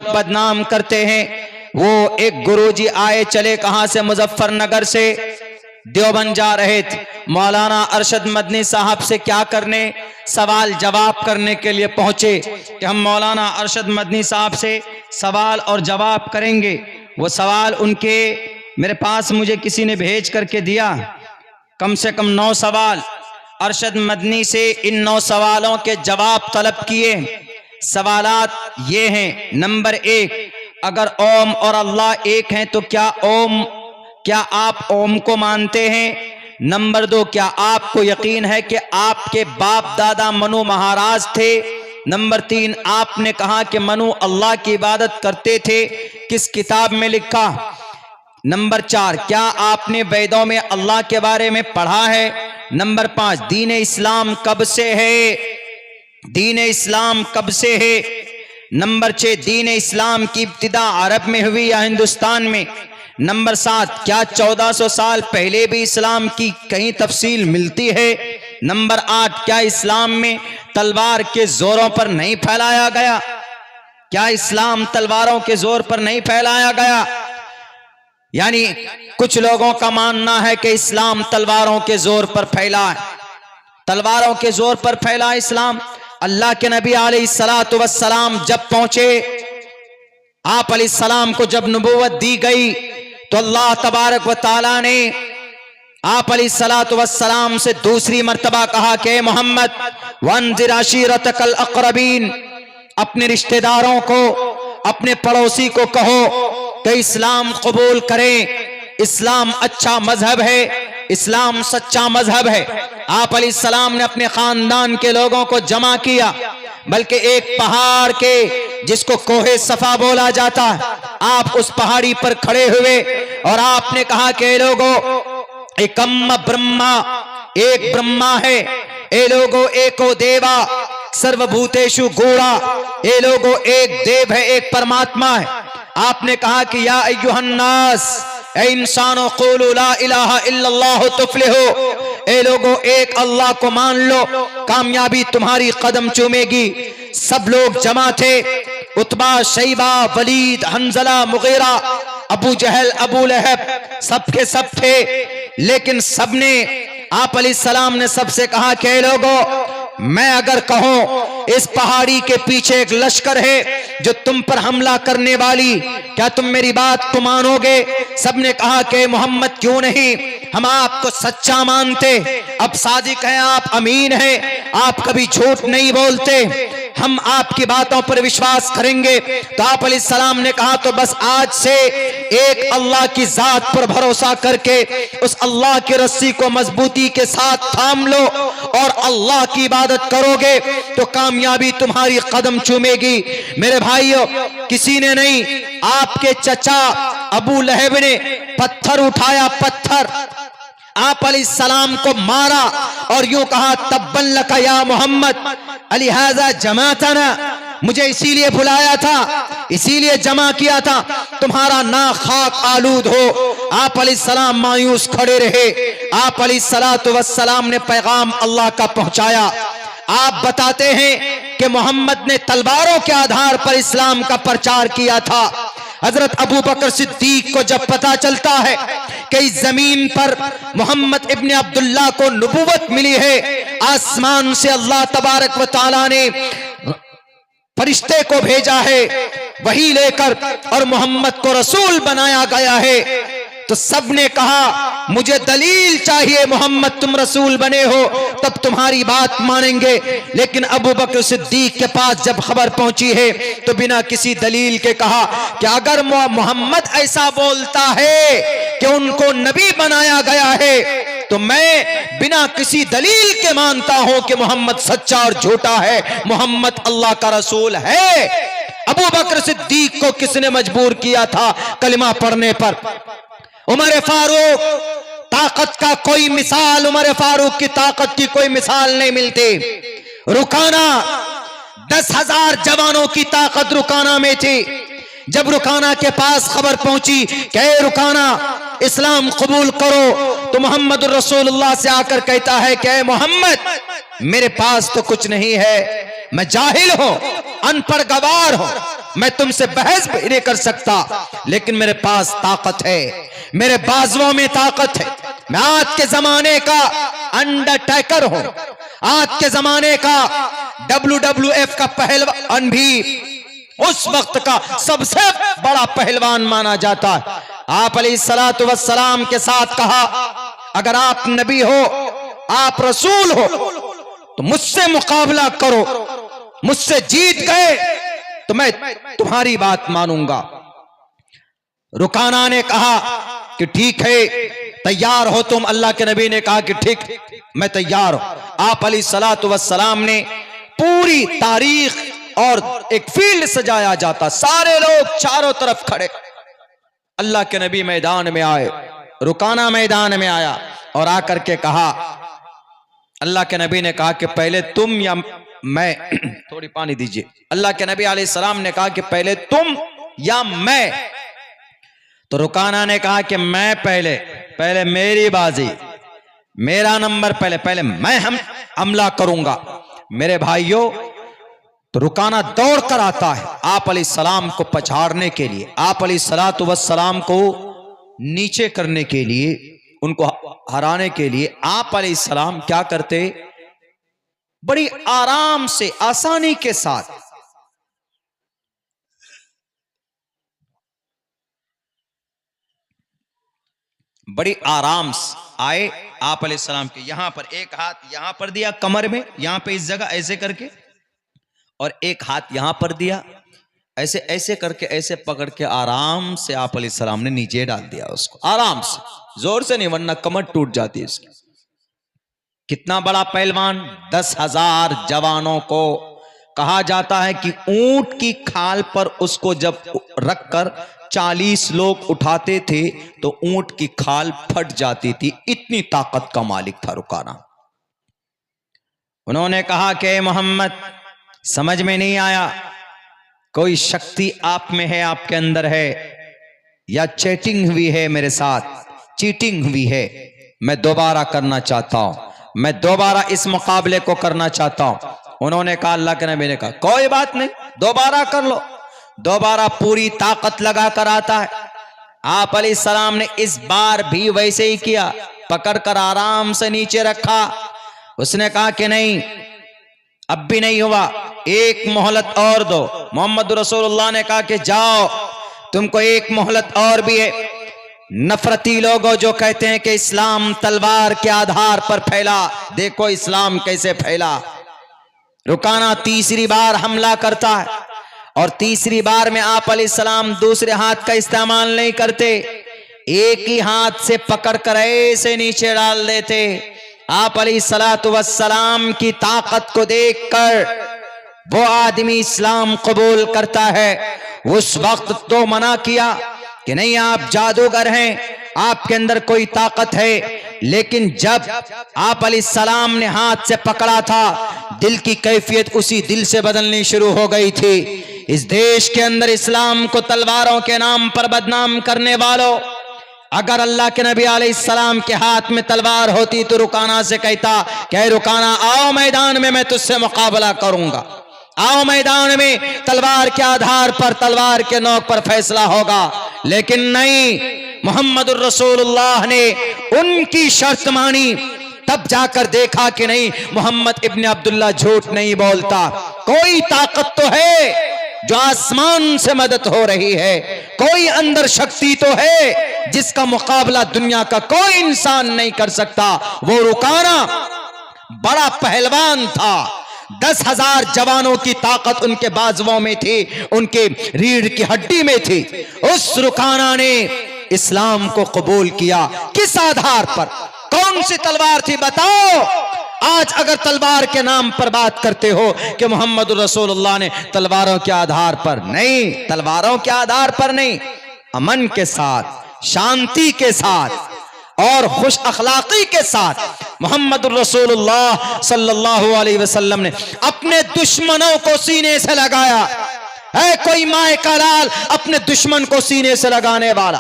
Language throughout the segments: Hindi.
लोग बदनाम करते हैं। वो एक गुरुजी आए चले कहां से, मुजफ्फरनगर से देवबंद जा रहे थे। मौलाना अरशद मदनी साहब से क्या करने, सवाल जवाब करने के लिए पहुंचे कि हम मौलाना अरशद मदनी साहब से सवाल और जवाब करेंगे। वो सवाल उनके मेरे पास मुझे किसी ने भेज करके दिया, कम से कम 9 सवाल। अरशद मदनी से इन 9 सवालों के जवाब तलब किए। सवालात ये हैं, नंबर 1, अगर ओम और अल्लाह एक हैं तो क्या आप ओम को मानते हैं? नंबर 2, क्या आपको यकीन है कि आपके बाप दादा मनु महाराज थे? नंबर 3, आपने कहा कि मनु अल्लाह की इबादत करते थे, किस किताब में लिखा? नंबर 4, क्या आपने वेदों में अल्लाह के बारे में पढ़ा है? नंबर 5, दीन इस्लाम कब से है? दीन इस्लाम कब से है? नंबर 6, दीन इस्लाम की इब्तिदा अरब में हुई या हिंदुस्तान में? नंबर 7, क्या 1400 साल पहले भी इस्लाम की कहीं तफसील मिलती है? नंबर 8, क्या इस्लाम में तलवार के जोरों पर नहीं फैलाया गया? क्या इस्लाम तलवारों के जोर पर नहीं फैलाया गया? यानी कुछ लोगों का मानना है कि इस्लाम तलवारों के जोर पर फैला है, तलवारों के जोर पर फैला इस्लाम। अल्लाह के नबी अलैहिस्सलातु वस्सलाम जब पहुंचे, आप अलैहिस्सलाम को जब नबूवत दी गई तो अल्लाह तबारक व तआला ने आप अलैहिस्सलातु वस्सलाम से दूसरी मर्तबा कहा कि मोहम्मद वंज़िर अशीरतकल अक़रबीन, अपने रिश्तेदारों को, अपने पड़ोसी को कहो कि इस्लाम कबूल करें। इस्लाम अच्छा मजहब है, इस्लाम सच्चा मजहब है। आप अलैहिस्सलाम ने अपने खानदान के लोगों को जमा किया, बल्कि एक पहाड़ के जिसको कोहे सफा बोला जाता है, आप उस पहाड़ी पर खड़े हुए और आपने कहा कि लोगों, एकम ब्रह्मा, एक ब्रह्मा है, ए लोगो एको देवा सर्वभूतेषु गूढ़ा, ए लोगो एक देव है, एक परमात्मा है। आपने कहा कि या अय्युहन्नास, ए इंसानो क़ूलू ला इलाहा इल्लल्लाह तुफ्लिहू, ए लोगो एक अल्लाह को मान लो, कामयाबी तुम्हारी कदम चूमेगी। सब लोग जमा थे, उतबा, शैबा, वलीद, हंजला, मुगीरा, अबू जहल, अबू लहब, सबके सब थे। लेकिन सबने, आप अलैहिस्सलाम ने सबसे कहा कि लोगों, मैं अगर कहूं इस पहाड़ी के पीछे एक लश्कर है जो तुम पर हमला करने वाली, क्या तुम मेरी बात को मानोगे? सबने कहा कि मोहम्मद क्यों नहीं, हम आपको सच्चा मानते, अब सादिक हैं आप, अमीन हैं, आप कभी झूठ नहीं बोलते, हम आपकी बातों पर विश्वास करेंगे। तो आप अलैहिस्सलाम ने कहा तो बस आज से एक अल्लाह की जात पर भरोसा करके उस अल्लाह की रस्सी को मजबूती के साथ थाम लो और अल्लाह की इबादत करोगे तो कामयाबी तुम्हारी कदम चूमेगी। मेरे भाइयों, किसी ने नहीं, आपके चचा अबू लहब ने पत्थर उठाया, पत्थर आप अलैहिस्सलाम को मारा और यूं कहा तब्बन लका या मोहम्मद अलिहाजा जमातना, मुझे इसीलिए बुलाया था, इसीलिए जमा किया था, तुम्हारा ना खाक आलूद हो। आप अलैहिस्सलाम मायूस खड़े रहे। आप अलैहिस्सलातु वस्सलाम ने पैगाम अल्लाह का पहुंचाया। आप बताते हैं कि मोहम्मद ने तलवारों के आधार पर इस्लाम का प्रचार किया था। हजरत अबू बकर सिद्दीक को जब पता चलता है कि इस जमीन पर मोहम्मद इब्ने अब्दुल्लाह को नबूवत मिली है, आसमान से अल्लाह तबारक व तआला ने फरिश्ते को भेजा है वही लेकर और मोहम्मद को रसूल बनाया गया है, तो सबने कहा मुझे दलील चाहिए, मोहम्मद तुम रसूल बने हो तब तुम्हारी बात मानेंगे। लेकिन अबू बकर सिद्दीक के पास जब खबर पहुंची है तो बिना किसी दलील के कहा कि अगर मोहम्मद ऐसा बोलता है कि उनको नबी बनाया गया है तो मैं बिना किसी दलील के मानता हूं कि मोहम्मद सच्चा और झूठा है, मोहम्मद अल्लाह का रसूल है। अबू बकर सिद्दीक को किसने मजबूर किया था कलिमा पढ़ने पर? उमर फारूक, ताकत का कोई मिसाल, उमर फारूक की ताकत की कोई मिसाल नहीं मिलती। रुकाना, 10,000 जवानों की ताकत रुकाना में थी। जब रुकाना के पास खबर पहुंची कि रुकाना इस्लाम कबूल करो, तो मोहम्मद रसूलुल्लाह से आकर कहता है कि मोहम्मद मेरे पास तो कुछ नहीं है, मैं जाहिल हूं, अनपढ़ गवार हूं, मैं तुमसे बहस भी नहीं कर सकता, लेकिन मेरे पास ताकत है, मेरे बाजुओं में ताकत है। मैं आज के जमाने का अंडरटेकर हूं, आज के जमाने का WWF का पहलवान भी उस वक्त का सबसे बड़ा पहलवान माना जाता है। आप अलैहिस्सलातु वस्सलाम के साथ कहा, अगर आप नबी हो, आप रसूल हो, तो मुझसे मुकाबला करो, मुझसे जीत गए तो मैं तुम्हारी बात मानूंगा। रुकाना ने कहा कि ठीक है, तैयार हो तुम? अल्लाह के नबी ने कहा कि ठीक, मैं तैयार हूं। आप अलैहिस्सलातु वस्सलाम ने पूरी तारीख और एक फील्ड सजाया जाता, सारे लोग चारों तरफ खड़े। अल्लाह के नबी मैदान में आए, रुकाना मैदान में आया और आकर के कहा, अल्लाह के नबी ने कहा कि पहले तुम या मैं, थोड़ी पानी दीजिए। अल्लाह के नबी अलैहिस्सलाम ने कहा कि पहले तुम या मैं। तो रुकाना ने कहा कि मैं पहले, पहले मेरी बाजी, मेरा नंबर पहले मैं हमला करूंगा। मेरे भाइयों, तो रुकाना दौड़ कर आता है आप अलैहिस्सलाम को पछाड़ने के लिए, आप अलैहिस्सलातु वस्सलाम को नीचे करने के लिए, उनको हराने के लिए। आप अलैहिस्सलाम क्या करते? बड़ी आराम से, आसानी के साथ बड़ी आराम से आए आप अलैहिस्सलाम के यहां पर, एक हाथ यहां पर दिया कमर में, यहां पे इस जगह ऐसे करके, और एक हाथ यहां पर दिया, ऐसे ऐसे करके, ऐसे पकड़ के आराम से आप अलैहिस्सलाम ने नीचे डाल दिया उसको, आराम से, जोर से नहीं, वरना कमर टूट जाती है इसकी। कितना बड़ा पहलवान! 10,000 जवानों को कहा जाता है कि ऊंट की खाल पर उसको जब रखकर 40 लोग उठाते थे तो ऊंट की खाल फट जाती थी, इतनी ताकत का मालिक था रुकाना। उन्होंने कहा कि मोहम्मद, समझ में नहीं आया, कोई शक्ति आप में है, आपके अंदर है, या चीटिंग हुई है मेरे साथ, चीटिंग हुई है। मैं दोबारा करना चाहता हूं, मैं दोबारा इस मुकाबले को करना चाहता हूं। उन्होंने कहा, अल्लाह के नबी ने कहा, कोई बात नहीं, दोबारा कर लो। दोबारा पूरी ताकत लगा कर आता है। आप अलैहिस्सलाम ने इस बार भी वैसे ही किया, पकड़कर आराम से नीचे रखा। उसने कहा कि नहीं, अब भी नहीं हुआ, एक मोहलत और दो। मोहम्मद रसूलुल्लाह ने कहा कि जाओ, तुमको एक मोहलत और भी है। नफरती लोगों जो कहते हैं कि इस्लाम तलवार के आधार पर फैला, देखो इस्लाम कैसे फैला। रुकाना तीसरी बार हमला करता है और तीसरी बार में आप अलैहिस्सलाम दूसरे हाथ का इस्तेमाल नहीं करते, एक ही हाथ से पकड़कर ऐसे नीचे डाल देते। आप अलैहिस्सलातु वस्सलाम की ताकत को देखकर वो आदमी इस्लाम कबूल करता है। उस वक्त तो मना किया कि नहीं, आप जादूगर हैं, आपके अंदर कोई ताकत है। लेकिन जब आप अलैहिस्सलाम ने हाथ से पकड़ा था, दिल की कैफियत उसी दिल से बदलनी शुरू हो गई थी। इस देश के अंदर इस्लाम को तलवारों के नाम पर बदनाम करने वालों, अगर अल्लाह के नबी अलैहिस्सलाम के हाथ में तलवार होती तो रुकाना से कहता कि रुकाना, आओ मैदान में, मैं तुझसे मुकाबला करूंगा, आओ मैदान में, तलवार के आधार पर, तलवार के नोक पर फैसला होगा। लेकिन नहीं, मुहम्मदुर रसूलुल्लाह ने उनकी शर्त मानी। तब जाकर देखा कि नहीं, मोहम्मद इब्न अब्दुल्ला झूठ नहीं बोलता, कोई ताकत तो है जो आसमान से मदद हो रही है, कोई अंदर शक्ति तो है जिसका मुकाबला दुनिया का कोई इंसान नहीं कर सकता। वो रुकाना बड़ा पहलवान था, 10,000 जवानों की ताकत उनके बाजुओं में थी, उनके रीढ़ की हड्डी में थी। उस रुकाना ने इस्लाम को कबूल किया। किस आधार पर? कौन सी तलवार थी बताओ? आज अगर तलवार के नाम पर बात करते हो कि मोहम्मद रसूलुल्लाह ने तलवारों के आधार पर, नहीं, तलवारों के आधार पर नहीं, अमन के साथ, शांति के साथ और खुश अखलाकी के साथ मोहम्मद रसूलुल्लाह सल्लल्लाहु अलैहि वसल्लम ने अपने दुश्मनों को सीने से लगाया। है कोई माए का लाल अपने दुश्मन को सीने से लगाने वाला?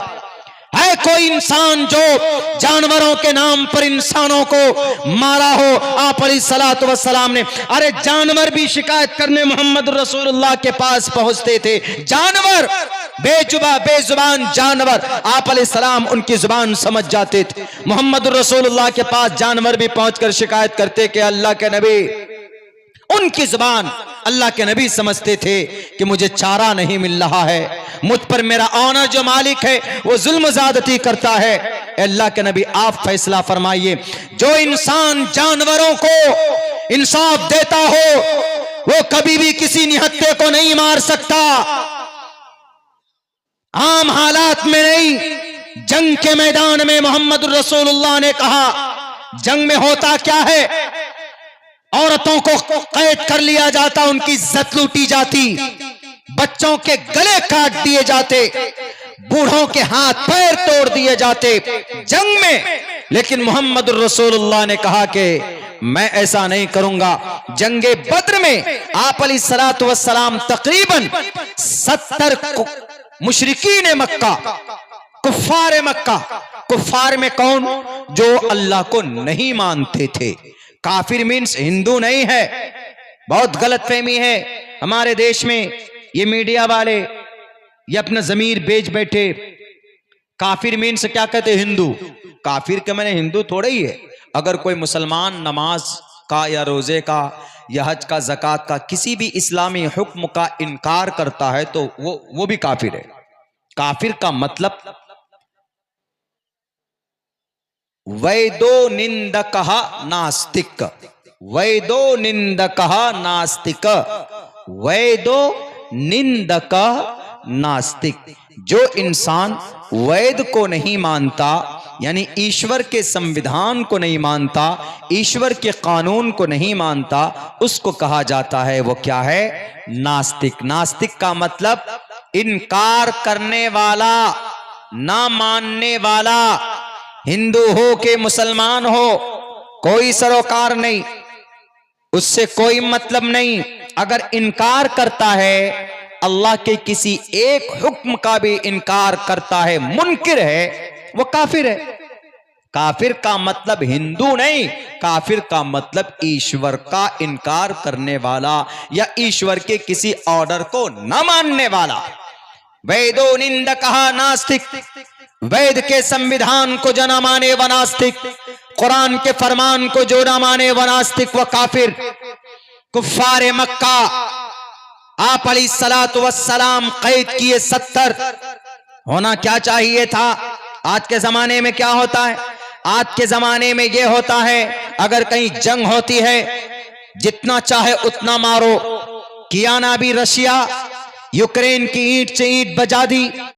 है कोई इंसान जो जानवरों के नाम पर इंसानों को मारा हो? आप अलैहिस्सलातु वस्सलाम ने, अरे जानवर भी शिकायत करने मोहम्मद रसूलुल्लाह के पास पहुंचते थे। जानवर, बेजुबान जानवर, आप अलैहिस्सलाम उनकी जुबान समझ जाते थे। मोहम्मद रसूलुल्लाह के पास जानवर भी पहुंचकर शिकायत करते कि अल्लाह के नबी, उनकी जुबान अल्लाह के नबी समझते थे कि मुझे चारा नहीं मिल रहा है, मुझ पर मेरा ऑनर जो मालिक है वो जुल्म ज़्यादती करता है। अल्लाह के नबी आप फैसला फरमाइए, जो इंसान जानवरों को इंसाफ देता हो वो कभी भी किसी निहत्थे को नहीं मार सकता। आम हालात में नहीं, जंग के मैदान में मोहम्मद रसूलुल्लाह ने कहा, जंग में होता क्या है, औरतों को कैद कर लिया जाता, उनकी इज्जत लूटी जाती, बच्चों के गले काट दिए जाते, बूढ़ों के हाथ पैर तोड़ दिए जाते जंग में। लेकिन मोहम्मद रसूलुल्लाह ने कहा कि मैं ऐसा नहीं करूंगा। जंगे बद्र में आप अलैहिस्सलातु वस्सलाम तकरीबन 70 मुशरिकीन मक्का, कुफ्फार मक्का, कुफ्फार में कौन? जो अल्लाह को नहीं मानते थे। काफिर मीन्स हिंदू नहीं है, बहुत गलत फहमी है हमारे देश में। ये मीडिया वाले ये अपना जमीर बेच बैठे। काफिर मीन्स क्या कहते? हिंदू। काफिर के मैंने हिंदू थोड़ा ही है। अगर कोई मुसलमान नमाज का या रोजे का या हज का, ज़कात का, किसी भी इस्लामी हुक्म का इनकार करता है तो वो भी काफिर है। काफिर का मतलब वैदो निंदकः नास्तिक, वैदो निंदकः नास्तिक, वैदो निंदकः नास्तिक। जो इंसान वैद को नहीं मानता, यानी ईश्वर के संविधान को नहीं मानता, ईश्वर के कानून को नहीं मानता, उसको कहा जाता है वो क्या है? नास्तिक। नास्तिक का मतलब इनकार करने वाला, ना मानने वाला। हिंदू हो के मुसलमान हो, कोई सरोकार नहीं, उससे कोई मतलब नहीं। अगर इनकार करता है, अल्लाह के किसी एक हुक्म का भी इनकार करता है, मुनकिर है, वो काफिर है। काफिर का मतलब हिंदू नहीं, काफिर का मतलब ईश्वर का इनकार करने वाला या ईश्वर के किसी ऑर्डर को न मानने वाला। वैदो निंदकः नास्तिक, वैद के संविधान को जो न माने व नास्तिक, कुरान के फरमान को जो न माने व नास्तिक व काफिर। कुफ्फार मक्का आप अलैहिस्सलातु वस्सलाम कैद किए 70। होना क्या चाहिए था? आज के जमाने में क्या होता है? आज के जमाने में यह होता है, अगर कहीं जंग होती है, जितना चाहे उतना मारो। किया ना भी रशिया, यूक्रेन की ईंट से ईंट बजा दी।